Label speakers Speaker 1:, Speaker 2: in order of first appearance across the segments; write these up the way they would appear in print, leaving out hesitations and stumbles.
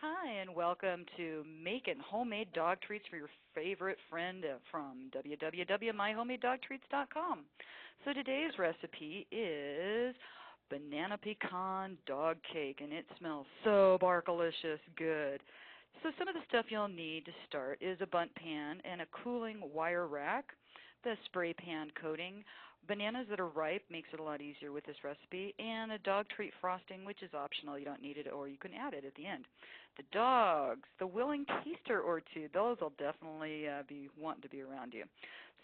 Speaker 1: Hi, and welcome to Making Homemade Dog Treats for Your Favorite Friend from www.myhomemadedogtreats.com. So today's recipe is banana pecan dog cake, and it smells so barkalicious good. So some of the stuff you'll need to start is a bundt pan and a cooling wire rack, the spray pan coating, bananas that are ripe makes it a lot easier with this recipe, and a dog treat frosting, which is optional. You don't need it, or you can add it at the end. The dogs, the willing taster or two, those will definitely be wanting to be around you.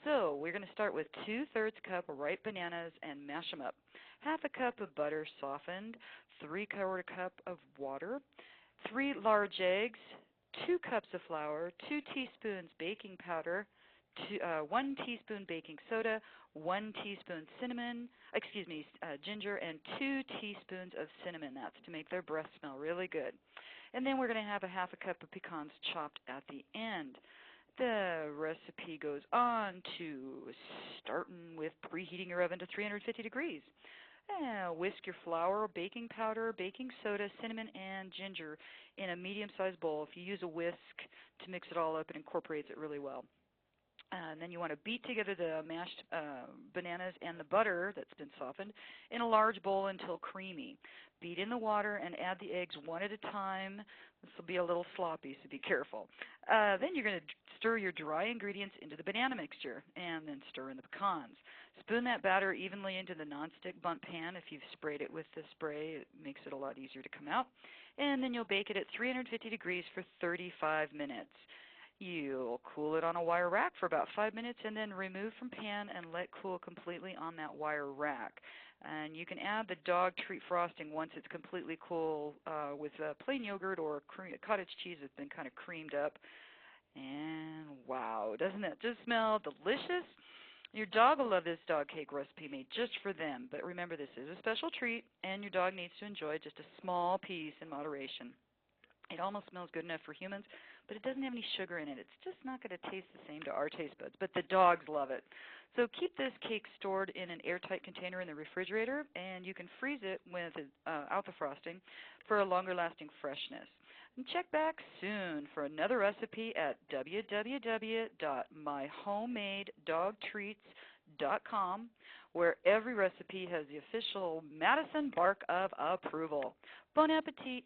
Speaker 1: So we're going to start with 2/3 cup of ripe bananas and mash them up. Half a cup of butter softened, 3/4 cup of water, 3 large eggs, 2 cups of flour, 2 teaspoons baking powder, 1 teaspoon baking soda, 1 teaspoon ginger, and 2 teaspoons of cinnamon. That's to make their breath smell really good. And then we're going to have a half a cup of pecans chopped at the end. The recipe goes on to starting with preheating your oven to 350 degrees. Whisk your flour, baking powder, baking soda, cinnamon, and ginger in a medium-sized bowl. If you use a whisk to mix it all up, it incorporates it really well. And then you want to beat together the mashed bananas and the butter that's been softened in a large bowl until creamy. Beat in the water and add the eggs one at a time. This will be a little sloppy, so be careful. Then you're going to stir your dry ingredients into the banana mixture and then stir in the pecans. Spoon that batter evenly into the nonstick bundt pan. If you've sprayed it with the spray, it makes it a lot easier to come out. And then you'll bake it at 350 degrees for 35 minutes. You'll cool it on a wire rack for about 5 minutes and then remove from pan and let cool completely on that wire rack. And you can add the dog treat frosting once it's completely cool with plain yogurt or cottage cheese that's been kind of creamed up. And wow, doesn't that just smell delicious? Your dog will love this dog cake recipe made just for them. But remember, this is a special treat, and your dog needs to enjoy just a small piece in moderation. It almost smells good enough for humans, but it doesn't have any sugar in it. It's just not going to taste the same to our taste buds, but the dogs love it. So keep this cake stored in an airtight container in the refrigerator, and you can freeze it without the frosting for a longer-lasting freshness. And check back soon for another recipe at www.myhomemadedogtreats.com, where every recipe has the official Madison bark of approval. Bon appetit!